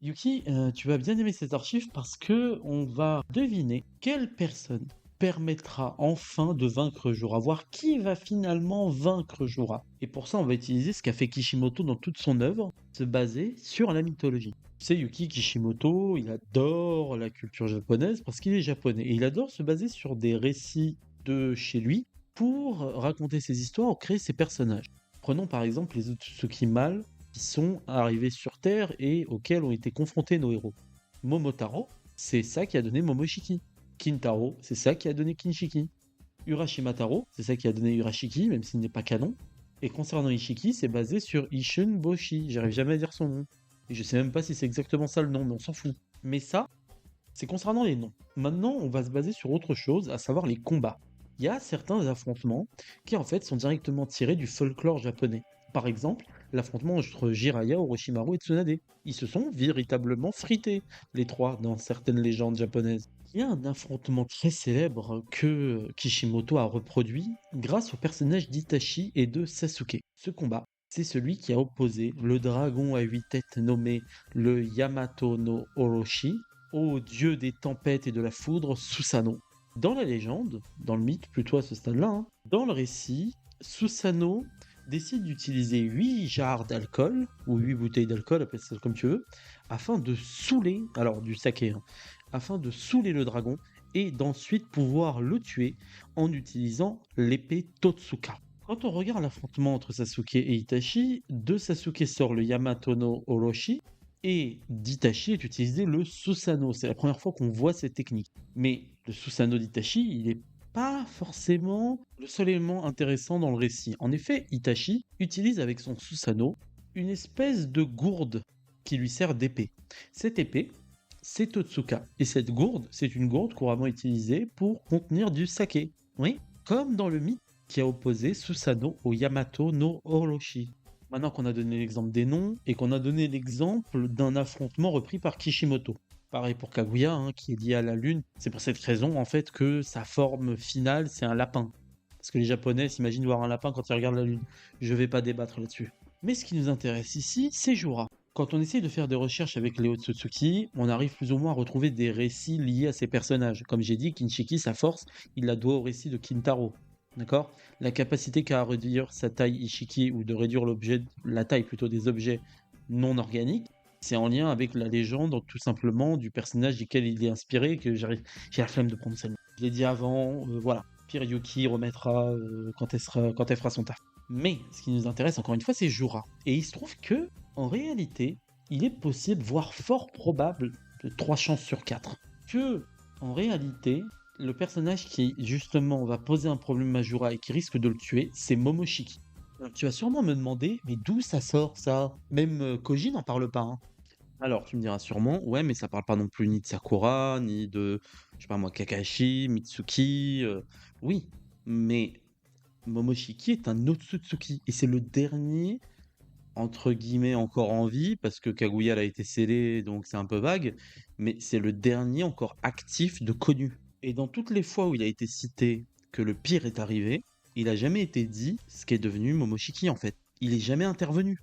Yuki, tu vas bien aimer cette archive parce que on va deviner quelle personne permettra enfin de vaincre Jura, voire qui va finalement vaincre Jura. Et pour ça, on va utiliser ce qu'a fait Kishimoto dans toute son œuvre, se baser sur la mythologie. Tu sais, Yuki Kishimoto, il adore la culture japonaise parce qu'il est japonais et il adore se baser sur des récits de chez lui pour raconter ses histoires ou créer ses personnages. Prenons par exemple les Otsutsuki mâles qui sont arrivés sur Terre et auxquels ont été confrontés nos héros. Momotaro, c'est ça qui a donné Momoshiki. Kintaro, c'est ça qui a donné Kinshiki. Urashimataro, c'est ça qui a donné Urashiki, même s'il n'est pas canon. Et concernant Ishiki, c'est basé sur Ishun Boshi. J'arrive jamais à dire son nom. Et je sais même pas si c'est exactement ça le nom, mais on s'en fout. Mais ça, c'est concernant les noms. Maintenant, on va se baser sur autre chose, à savoir les combats. Il y a certains affrontements qui en fait sont directement tirés du folklore japonais. Par exemple, l'affrontement entre Jiraiya, Orochimaru et Tsunade. Ils se sont véritablement frités, les trois, dans certaines légendes japonaises. Il y a un affrontement très célèbre que Kishimoto a reproduit grâce au personnage d'Itachi et de Sasuke. Ce combat, c'est celui qui a opposé le dragon à 8 têtes nommé le Yamato no Orochi au dieu des tempêtes et de la foudre, Susanoo. Dans la légende, dans le mythe plutôt à ce stade-là, dans le récit, Susanoo décide d'utiliser 8 jarres d'alcool, ou 8 bouteilles d'alcool, appelle ça comme tu veux, afin de saouler, alors du saké, afin de saouler le dragon et d'ensuite pouvoir le tuer en utilisant l'épée Totsuka. Quand on regarde l'affrontement entre Sasuke et Itachi, de Sasuke sort le Yamato no Orochi, et d'Itachi est utilisé le Susanoo. C'est la première fois qu'on voit cette technique. Mais le Susanoo d'Itachi, il n'est pas forcément le seul élément intéressant dans le récit. En effet, Itachi utilise avec son Susanoo une espèce de gourde qui lui sert d'épée. Cette épée, c'est Totsuka. Et cette gourde, c'est une gourde couramment utilisée pour contenir du saké. Oui, comme dans le mythe qui a opposé Susanoo au Yamato no Orochi. Maintenant qu'on a donné l'exemple des noms et qu'on a donné l'exemple d'un affrontement repris par Kishimoto. Pareil pour Kaguya, qui est lié à la lune. C'est pour cette raison en fait que sa forme finale c'est un lapin. Parce que les Japonais s'imaginent voir un lapin quand ils regardent la lune. Je vais pas débattre là-dessus. Mais ce qui nous intéresse ici, c'est Jura. Quand on essaye de faire des recherches avec les Otsutsuki, on arrive plus ou moins à retrouver des récits liés à ces personnages. Comme j'ai dit, Kinshiki, sa force, il la doit au récit de Kintaro. D'accord. La capacité qu'a à réduire sa taille Ishiki ou de réduire la taille plutôt des objets non organiques, c'est en lien avec la légende tout simplement du personnage duquel il est inspiré que j'ai la flemme de prononcer le nom. Je l'ai dit avant, voilà. Pire Yuki remettra quand elle fera son taf. Mais ce qui nous intéresse encore une fois, c'est Jura. Et il se trouve que, en réalité, il est possible, voire fort probable, de 3 chances sur 4, que, en réalité, le personnage qui justement va poser un problème à Jura et qui risque de le tuer, c'est Momoshiki. Alors, tu vas sûrement me demander, mais d'où ça sort ça? Même Koji n'en parle pas, hein. Alors, tu me diras sûrement, ouais, mais ça parle pas non plus ni de Sakura, ni de, je sais pas moi, Kakashi, Mitsuki. Oui, mais Momoshiki est un Otsutsuki et c'est le dernier, entre guillemets, encore en vie, parce que Kaguya a été scellé, donc c'est un peu vague, mais c'est le dernier encore actif de connu. Et dans toutes les fois où il a été cité que le pire est arrivé, il a jamais été dit ce qu'est devenu Momoshiki en fait. Il est jamais intervenu.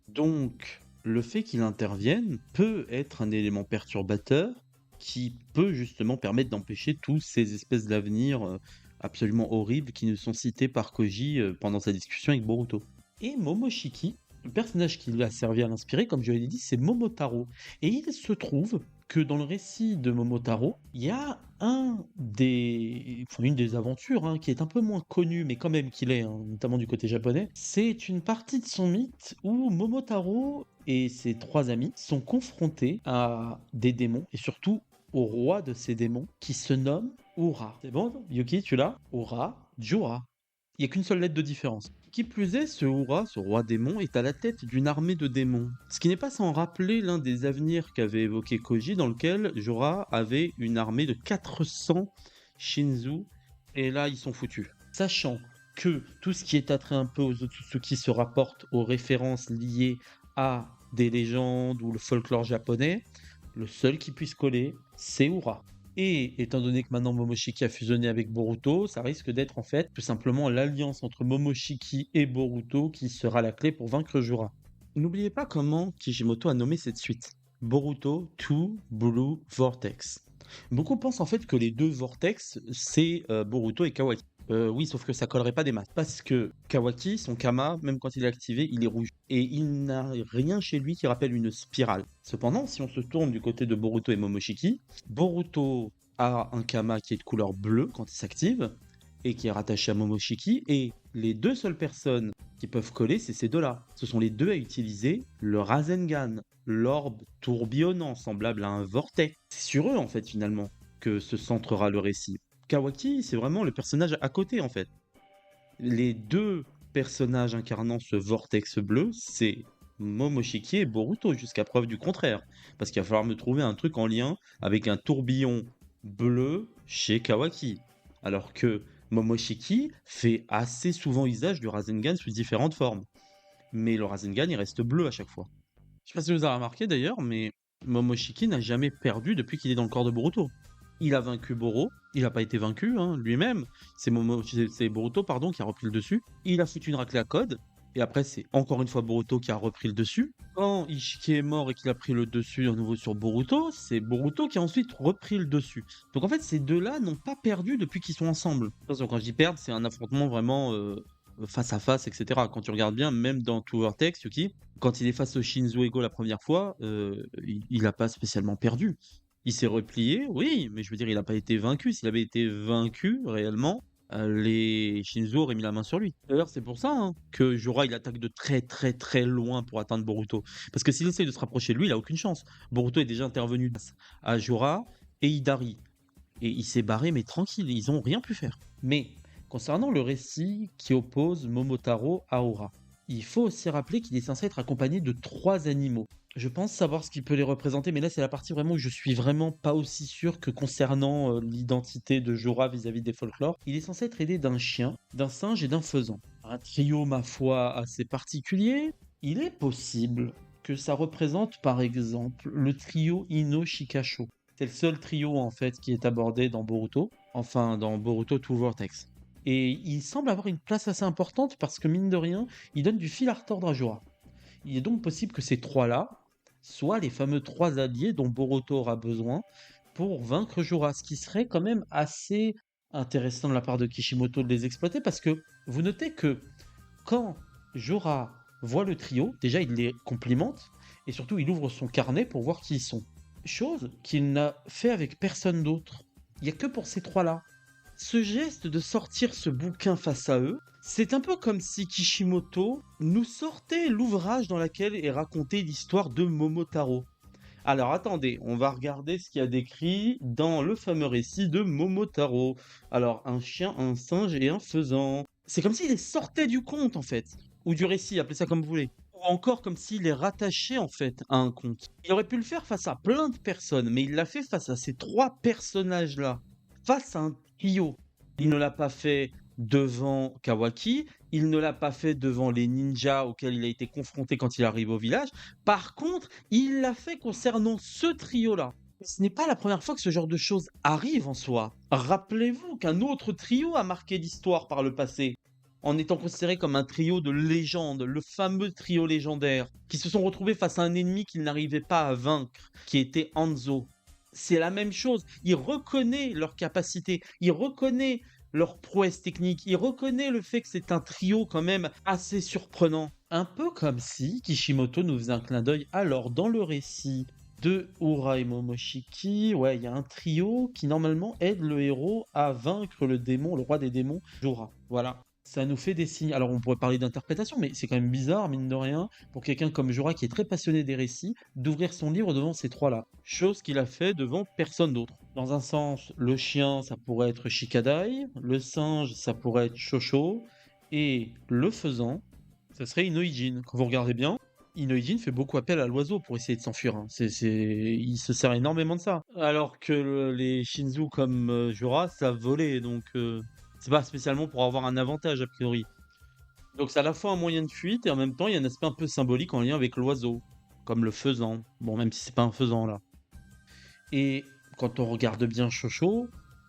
Donc, le fait qu'il intervienne peut être un élément perturbateur qui peut justement permettre d'empêcher tous ces espèces d'avenirs absolument horribles qui nous sont cités par Koji pendant sa discussion avec Boruto. Et Momoshiki, le personnage qui lui a servi à l'inspirer, comme je l'ai dit, c'est Momotaro. Et il se trouve que dans le récit de Momotaro, il y a une des aventures qui est un peu moins connue, mais quand même qu'il est, notamment du côté japonais. C'est une partie de son mythe où Momotaro et ses 3 amis sont confrontés à des démons, et surtout au roi de ces démons, qui se nomme Ura. C'est bon, Yuki, tu l'as? Ura, Jura. Il n'y a qu'une seule lettre de différence. Qui plus est, ce Ura, ce roi démon, est à la tête d'une armée de démons. Ce qui n'est pas sans rappeler l'un des avenirs qu'avait évoqué Koji, dans lequel Jura avait une armée de 400 Shinzu, et là ils sont foutus. Sachant que tout ce qui est attrait un peu aux Otsutsuki se rapporte aux références liées à des légendes ou le folklore japonais, le seul qui puisse coller, c'est Ura. Et étant donné que maintenant Momoshiki a fusionné avec Boruto, ça risque d'être en fait tout simplement l'alliance entre Momoshiki et Boruto qui sera la clé pour vaincre Jura. N'oubliez pas comment Kishimoto a nommé cette suite. Boruto 2 Blue Vortex. Beaucoup pensent en fait que les 2 vortex, c'est, Boruto et Kawaki. Oui, sauf que ça collerait pas des masses. Parce que Kawaki, son Kama, même quand il est activé, il est rouge et il n'a rien chez lui qui rappelle une spirale. Cependant, si on se tourne du côté de Boruto et Momoshiki, Boruto a un Kama qui est de couleur bleue quand il s'active et qui est rattaché à Momoshiki, et les 2 seules personnes qui peuvent coller, c'est ces 2-là. Ce sont les 2 à utiliser le Rasengan, l'orbe tourbillonnant semblable à un vortex. C'est sur eux en fait finalement que se centrera le récit. Kawaki, c'est vraiment le personnage à côté en fait. Les 2 personnages incarnant ce vortex bleu, c'est Momoshiki et Boruto, jusqu'à preuve du contraire. Parce qu'il va falloir me trouver un truc en lien avec un tourbillon bleu chez Kawaki. Alors que Momoshiki fait assez souvent usage du Rasengan sous différentes formes. Mais le Rasengan, il reste bleu à chaque fois. Je sais pas si vous avez remarqué d'ailleurs, mais Momoshiki n'a jamais perdu depuis qu'il est dans le corps de Boruto. Il a vaincu Boro, il n'a pas été vaincu lui-même. C'est Boruto pardon, qui a repris le dessus. Il a foutu une raclée à Code, et après c'est encore une fois Boruto qui a repris le dessus. Quand Ishiki est mort et qu'il a pris le dessus à nouveau sur Boruto, c'est Boruto qui a ensuite repris le dessus. Donc en fait, ces deux-là n'ont pas perdu depuis qu'ils sont ensemble. Attention, quand je dis perdre, c'est un affrontement vraiment face à face, etc. Quand tu regardes bien, même dans Two Vortex, Yuki, quand il est face au Shinzo Ego la première fois, il n'a pas spécialement perdu. Il s'est replié, oui, mais je veux dire, il n'a pas été vaincu. S'il avait été vaincu réellement, les Shinzo auraient mis la main sur lui. D'ailleurs, c'est pour ça que Jorah il attaque de très très très loin pour atteindre Boruto. Parce que s'il essaye de se rapprocher de lui, il a aucune chance. Boruto est déjà intervenu face à Jorah et Hidari. Et il s'est barré, mais tranquille, ils ont rien pu faire. Mais concernant le récit qui oppose Momotaro à Ora, il faut aussi rappeler qu'il est censé être accompagné de 3 animaux. Je pense savoir ce qui peut les représenter, mais là c'est la partie vraiment où je suis vraiment pas aussi sûr que concernant l'identité de Jorah vis-à-vis des folklores. Il est censé être aidé d'un chien, d'un singe et d'un faisan. Un trio, ma foi, assez particulier. Il est possible que ça représente par exemple le trio Ino Shikasho. C'est le seul trio en fait qui est abordé dans Boruto, enfin dans Boruto Two Vortex. Et il semble avoir une place assez importante parce que mine de rien, il donne du fil à retordre à Jorah. Il est donc possible que ces 3-là soient les fameux 3 alliés dont Boruto aura besoin pour vaincre Jorah, ce qui serait quand même assez intéressant de la part de Kishimoto de les exploiter, parce que vous notez que quand Jorah voit le trio, déjà il les complimente et surtout il ouvre son carnet pour voir qui ils sont. Chose qu'il n'a fait avec personne d'autre. Il n'y a que pour ces 3-là. Ce geste de sortir ce bouquin face à eux, c'est un peu comme si Kishimoto nous sortait l'ouvrage dans lequel est racontée l'histoire de Momotaro. Alors attendez, on va regarder ce qu'il y a décrit dans le fameux récit de Momotaro. Alors, un chien, un singe et un faisan. C'est comme s'il les sortait du conte en fait, ou du récit, appelez ça comme vous voulez. Ou encore comme s'il les rattachait en fait à un conte. Il aurait pu le faire face à plein de personnes, mais il l'a fait face à ces 3 personnages-là. Face à un trio. Il ne l'a pas fait devant Kawaki, il ne l'a pas fait devant les ninjas auxquels il a été confronté quand il arrive au village. Par contre, il l'a fait concernant ce trio-là. Ce n'est pas la première fois que ce genre de choses arrive en soi. Rappelez-vous qu'un autre trio a marqué l'histoire par le passé, en étant considéré comme un trio de légende, le fameux trio légendaire, qui se sont retrouvés face à un ennemi qu'ils n'arrivaient pas à vaincre, qui était Hanzo. C'est la même chose, il reconnaît leur capacité, il reconnaît leur prouesse technique, il reconnaît le fait que c'est un trio quand même assez surprenant. Un peu comme si Kishimoto nous faisait un clin d'œil. Alors, dans le récit de Ura et Momoshiki, ouais, il y a un trio qui normalement aide le héros à vaincre le démon, le roi des démons, Jorah. Voilà. Ça nous fait des signes. Alors, on pourrait parler d'interprétation, mais c'est quand même bizarre, mine de rien, pour quelqu'un comme Jorah qui est très passionné des récits, d'ouvrir son livre devant ces 3-là. Chose qu'il a fait devant personne d'autre. Dans un sens, le chien, ça pourrait être Shikadai, le singe, ça pourrait être Shosho, et le faisan, ça serait Inoijin. Quand vous regardez bien, Inoijin fait beaucoup appel à l'oiseau pour essayer de s'enfuir. Il se sert énormément de ça. Alors que les Shinzu comme Jorah savent voler, donc c'est pas spécialement pour avoir un avantage a priori. Donc c'est à la fois un moyen de fuite et en même temps il y a un aspect un peu symbolique en lien avec l'oiseau, comme le faisan. Bon, même si c'est pas un faisan là. Et quand on regarde bien Shosho,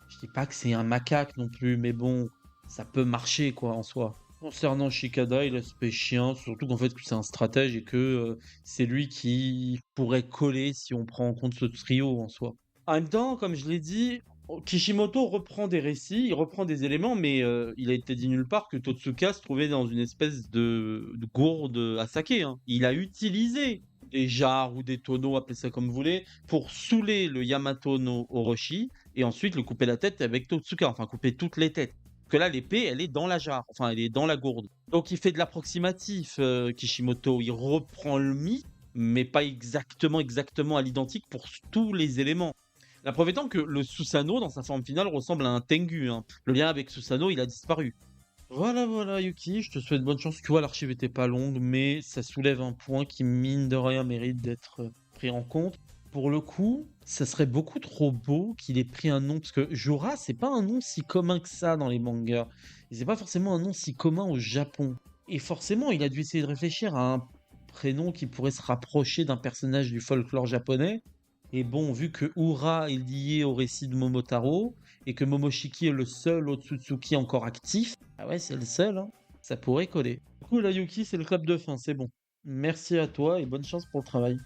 je dis pas que c'est un macaque non plus, mais bon, ça peut marcher quoi en soi. Concernant Shikada et l'aspect chien, surtout qu'en fait, c'est un stratège et que, c'est lui qui pourrait coller si on prend en compte ce trio en soi. En même temps, comme je l'ai dit, Kishimoto reprend des récits, il reprend des éléments, mais, il a été dit nulle part que Totsuka se trouvait dans une espèce de gourde, à saké, hein. Il a utilisé des jarres ou des tonneaux, appelez ça comme vous voulez, pour saouler le Yamato no Orochi et ensuite le couper la tête avec Totsuka, enfin couper toutes les têtes. Que là, l'épée, elle est dans la jarre, enfin, elle est dans la gourde. Donc, il fait de l'approximatif, Kishimoto. Il reprend le mythe, mais pas exactement à l'identique pour tous les éléments. La preuve étant que le Susanoo, dans sa forme finale, ressemble à un Tengu, hein. Le lien avec Susanoo, il a disparu. Voilà, voilà, Yuki, je te souhaite bonne chance. Tu vois, l'archive était pas longue, mais ça soulève un point qui, mine de rien, mérite d'être pris en compte. Pour le coup, ça serait beaucoup trop beau qu'il ait pris un nom, parce que Jorah, c'est pas un nom si commun que ça dans les mangas. Et c'est pas forcément un nom si commun au Japon. Et forcément, il a dû essayer de réfléchir à un prénom qui pourrait se rapprocher d'un personnage du folklore japonais. Et bon, vu que Ura est lié au récit de Momotaro, et que Momoshiki est le seul Otsutsuki encore actif, ah ouais, c'est le seul, hein. Ça pourrait coller. Du coup, là, Yuki, c'est le clap de fin, c'est bon. Merci à toi et bonne chance pour le travail.